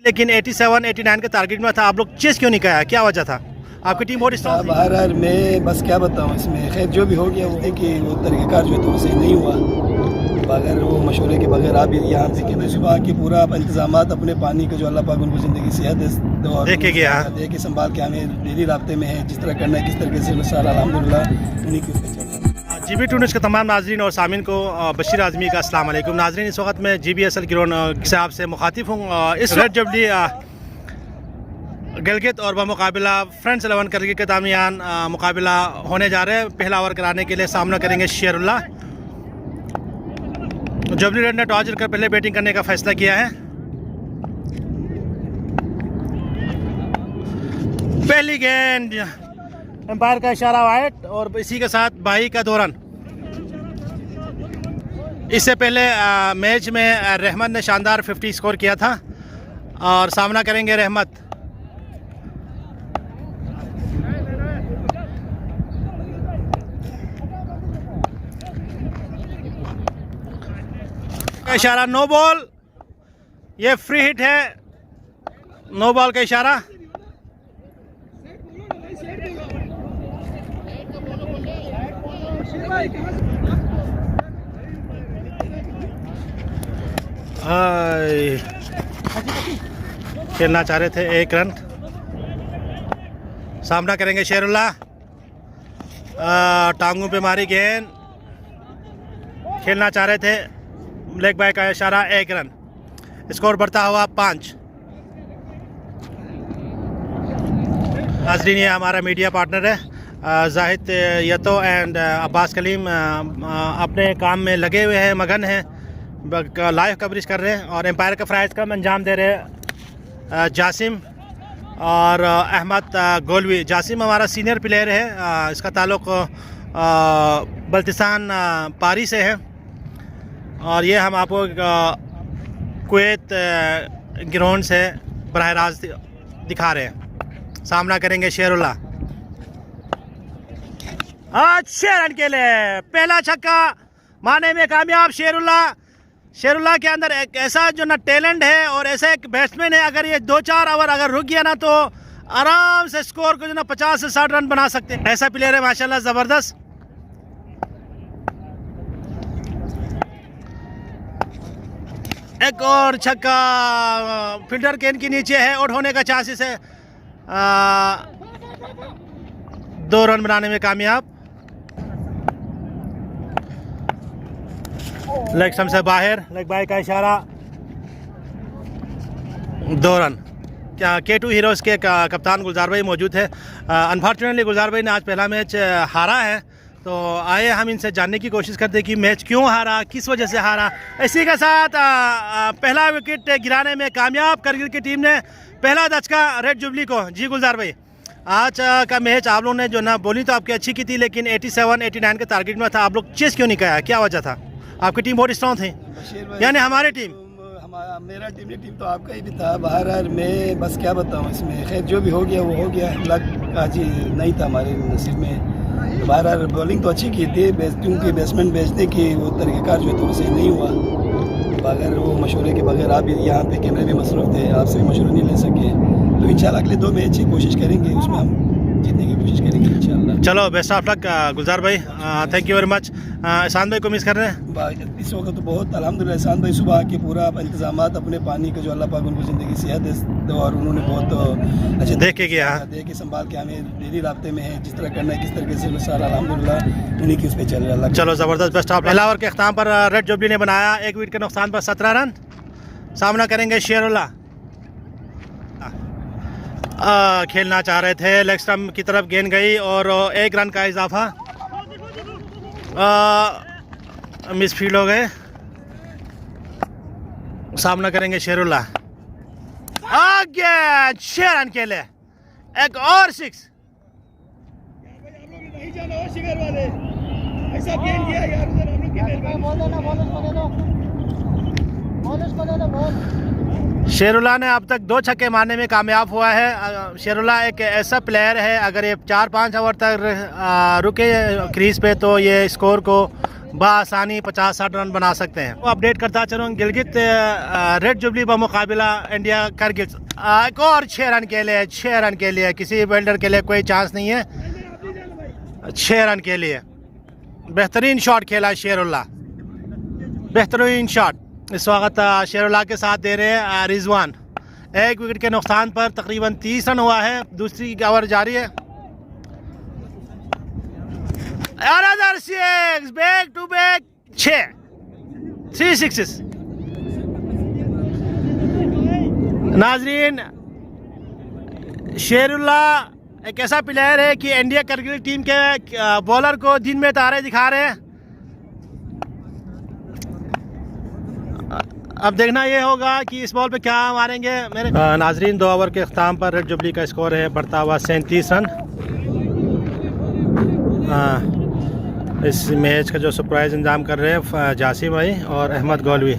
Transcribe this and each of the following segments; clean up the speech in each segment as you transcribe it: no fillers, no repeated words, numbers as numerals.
लेकिन 87 89 के टारगेट में था, आप लोग चेस क्यों नहीं किया? क्या वजह था? आपकी टीम बहुत स्ट्रॉन्ग थी। बाहर मैं बस क्या बताऊं इसमें, खैर जो भी हो गया वो देखिए वो तरीक़ेकार जो है तो सही नहीं हुआ। बगैर वो मशवरे के बगैर आप यहाँ से कहते सुबह के पूरा इंतजाम अपने पानी का जो अल्लाह पाक उनको ज़िंदगी सेहत दे के संभाल के हमें डेली राब्ते में है, जिस तरह करना है किस तरीके से सारा अल्हम्दुलिल्लाह उन्हीं के ऊपर चल रहा है। GB2 न्यूज़ के तमाम नाजरीन और सामीन को बशीर आज़मी का अस्सलाम वालेकुम। नाजरीन, इस वक्त मैं GBSL ग्राउंड से आपसे मुखातिब हूँ। इस रेड जुबली गिलगित और बमुकाबिला फ्रेंड्स 11 करगिल के दरमियान मुकाबला होने जा रहे हैं। पहला ओवर कराने के लिए सामना करेंगे शेरुल्लाह। जुबली रेड ने टॉस जीतकर पहले बैटिंग करने का फैसला किया है। पहली गेंद, एम्पायर का इशारा वाइड और इसी के साथ 22 का 2 रन। इससे पहले मैच में रहमत ने शानदार 50 स्कोर किया था और सामना करेंगे रहमत। इशारा नो बॉल, ये फ्री हिट है, नो बॉल का इशारा। खेलना चाह रहे थे 1 रन। सामना करेंगे शेरुल्लाह। टांगों पे मारी गेंद, खेलना चाह रहे थे, लेग बाय का इशारा, 1 रन। स्कोर बढ़ता हुआ 5। नाज़रीन, ये हमारा मीडिया पार्टनर है जाहिद यतो एंड अब्बास कलीम, अपने काम में लगे हुए हैं, मगन हैं, लाइव कवरेज कर रहे हैं और एम्पायर का फ़राइज़ का अंजाम दे रहे हैं जासिम और अहमद गोलवी। जासिम हमारा सीनियर प्लेयर है, इसका ताल्लुक़ बल्तिस्तान पारी से है और ये हम आपको कुवैत ग्राउंड से बराह रास्त दिखा रहे हैं। सामना करेंगे शेरुल्लाह। 6 रन के लिए पहला छक्का मारने में कामयाब शेरुल्लाह के अंदर एक ऐसा जो ना टैलेंट है और ऐसा एक बैट्समैन है, अगर ये 2-4 ओवर अगर रुक गया ना तो आराम से स्कोर को जो ना 50 से 60 रन बना सकते हैं। ऐसा प्लेयर है माशाल्लाह, ज़बरदस्त। एक और छक्का फील्डर के इनके नीचे है, आउट होने का चांसेस है। 2 रन बनाने में कामयाब। लेग स्टंप से बाहर, लेग बाय का इशारा, 2 रन। क्या K2 हीरोज़ के कप्तान गुलजार भाई मौजूद है। अनफॉर्चुनेटली गुलजार भाई ने आज पहला मैच हारा है, तो आए हम इनसे जानने की कोशिश करते हैं कि मैच क्यों हारा, किस वजह से हारा। इसी के साथ पहला विकेट गिराने में कामयाब करगिल की टीम ने, पहला दचका रेड जुबली को। जी गुलजार भाई, आज का मैच आप लोगों ने जो ना बॉलिंग तो आपकी अच्छी की थी, लेकिन 87 89 के टारगेट में था, आप लोग चेस क्यों नहीं किया? क्या वजह था? आपकी टीम बहुत स्ट्रॉन्ग थी, यानी हमारी टीम। मेरा टीम तो आपका ही भी था। बाहर मैं बस क्या बताऊं इसमें, खैर जो भी हो गया वो हो गया, लक आज नहीं था हमारे नसीब में। बाहर बॉलिंग तो अच्छी की थी, क्योंकि बैट्समैन बेचने की वो तरीक़ेकार जो है तो सही नहीं हुआ। बगैर वो मशवरे के बगैर आप यहाँ पे कैमरे भी मसरूफ़ थे, आपसे भी मशवरा नहीं ले सके, तो इंशाल्लाह अगले 2 मैच की कोशिश करेंगे, उसमें हम जीतने की कोशिश करेंगे इंशाल्लाह। चलो, बेस्ट ऑफ लक गुलजार भाई, थैंक यू वेरी मच। एहसान भाई को मिस कर रहे हैं इस वक्त तो बहुत अल्हम्दुलिल्लाह। एहसान भाई सुबह के पूरा इंतजाम अपने पानी का जो अल्लाह पाक उनको ज़िंदगी सेहत दे और उन्होंने बहुत अच्छे देख के संभाल के हमें डेली राब्ते में है, जिस तरह करना है किस तरीके से सारा अल्हम्दुलिल्लाह उन्हीं की उस पर चल रहा है। चलो, ज़बरदस्त, बेस्ट ऑफ। पहला ओवर के अख्ताम पर रेड जुबली ने बनाया 1 विकेट के नुकसान पर 17 रन। सामना करेंगे शेरुल्लाह। खेलना चाह रहे थे, लेग स्टंप की तरफ गेंद गई और 1 रन का इजाफा, मिस फील्ड हो गए। सामना करेंगे शेरुल्लाह। आगे 6 रन के लिए एक और 6। शेरुल्लाह ने अब तक 2 छक्के मारने में कामयाब हुआ है। शेरुल्लाह एक ऐसा प्लेयर है, अगर ये 4-5 ओवर तक रुके क्रीज पे तो ये स्कोर को बआसानी 50-60 रन बना सकते हैं। वो अपडेट करता चलूँ, गिलगित रेड जुबली बमुकाबिला इंडिया करगिल एक और 6 रन के लिए, 6 रन के लिए, किसी फील्डर के लिए कोई चांस नहीं है। 6 रन के लिए बेहतरीन शॉट खेला शेरुल्लाह, बेहतरीन शॉट। इस वक्त शेरुल्लाह के साथ दे रहे हैं रिजवान। एक विकेट के नुकसान पर तकरीबन 30 रन हुआ है। दूसरी ओवर जारी है। Another 6, back to back 3 sixes. नाजरीन, शेरुल्लाह एक ऐसा प्लेयर है कि इंडिया करगिल टीम के बॉलर को दिन में तारे दिखा रहे हैं। अब देखना ये होगा कि इस बॉल पे क्या मारेंगे मेरे नाजरीन। 2 ओवर के अख्ताम पर रेड जुबली का स्कोर है बढ़ता हुआ 37 रन। इस मैच का जो सरप्राइज इंतजाम कर रहे हैं जासिम भाई और अहमद गौलवी।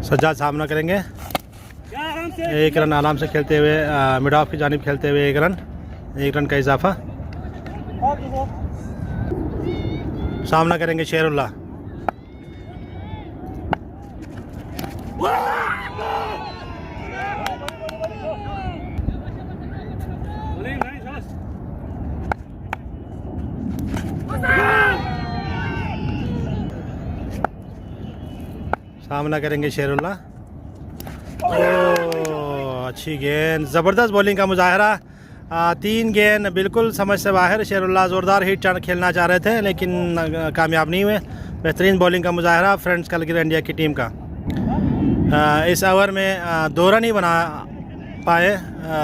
सज्जाद सामना करेंगे। 1 रन आराम से खेलते हुए मिड ऑफ की जानिब खेलते हुए 1 रन का इजाफा। सामना करेंगे शेरुल्लाह। सामना करेंगे शेरुल्लाह। ओह, अच्छी गेंद, ज़बरदस्त बॉलिंग का मुजाहरा। 3 गेंद बिल्कुल समझ से बाहर। शेरुल्लाह ज़ोरदार हिट खेलना चाह रहे थे लेकिन कामयाब नहीं हुए। बेहतरीन बॉलिंग का मुजाहरा फ्रेंड्स करगिल इंडिया की टीम का। इस ओवर में 2 रन ही बना पाए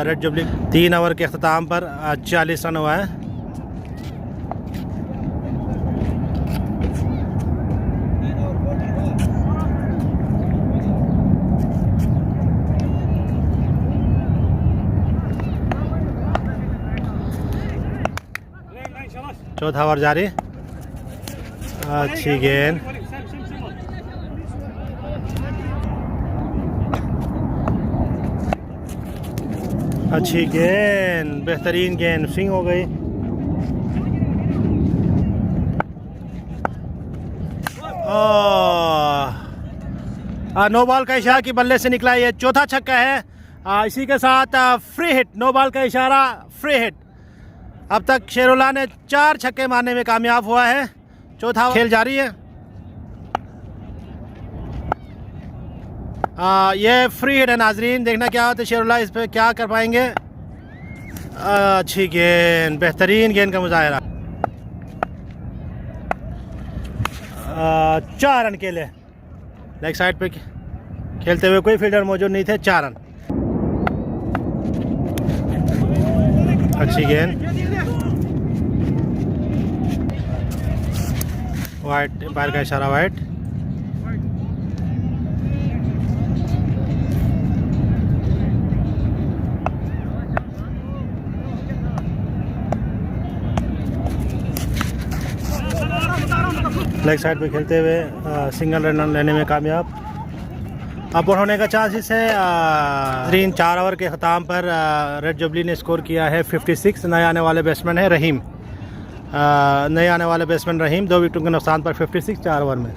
रेड जुबली। 3 ओवर के अख्ताम पर 40 रन हुआ है। चौथा ओवर जारी। अच्छी गेंद, अच्छी गेंद, बेहतरीन गेंद, स्विंग हो गई। नो बॉल का इशारा की बल्ले से निकला। ये चौथा छक्का है। इसी के साथ फ्री हिट, नो बॉल का इशारा, फ्री हिट। अब तक शेरुल्लाह ने 4 छक्के मारने में कामयाब हुआ है। चौथा खेल जारी है। ये फ्री हिट है नाजरीन। देखना क्या होता है शेरुल्लाह इस पे क्या कर पाएंगे। अच्छी गेंद, बेहतरीन गेंद का मुजाहरा। 4 रन के लिए। लेग साइड पे खेलते हुए कोई फील्डर मौजूद नहीं थे। 4 रन। अच्छी गेंद, वाइट, एम्पायर का इशारा वाइट। लेग साइड पे खेलते हुए सिंगल रन लेने में कामयाब। अब होने का चांसेस है। 4 ओवर के ख़त्म पर रेड जुबली ने स्कोर किया है 56। नए आने वाले बैट्समैन है रहीम। नए आने वाले बैट्समैन रहीम 2 विकेटों के नुकसान पर 56 4 ओवर में।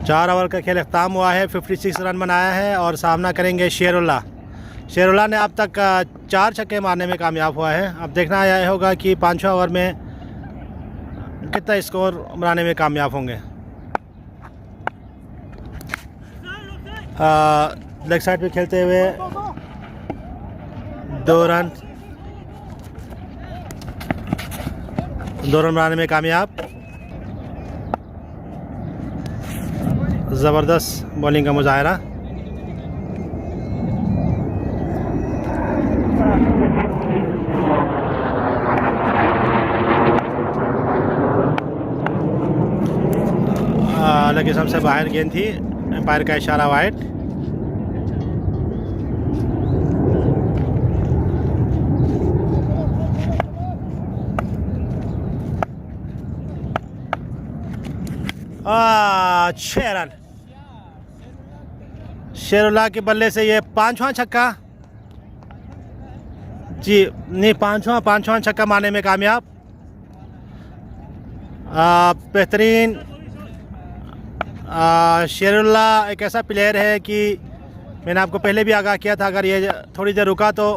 4 ओवर का खेल अख्ताम हुआ है। 56 रन बनाया है और सामना करेंगे शेरुल्लाह। शेरुल्लाह ने अब तक 4 छक्के मारने में कामयाब हुआ है। अब देखना यह होगा कि 5वें ओवर में कितना स्कोर बनाने में कामयाब होंगे। लेग साइड पे खेलते हुए 2 रन बनाने में कामयाब। ज़बरदस्त बॉलिंग का मुजाहरा। लेकिन सबसे बाहर गेंद थी। एम्पायर का इशारा वाइट। शेरुल्लाह के बल्ले से ये 5वां छक्का जी, नहीं 5वां छक्का मारने में कामयाब। बेहतरीन। शेरुल्लाह एक ऐसा प्लेयर है कि मैंने आपको पहले भी आगाह किया था, अगर ये थोड़ी देर रुका तो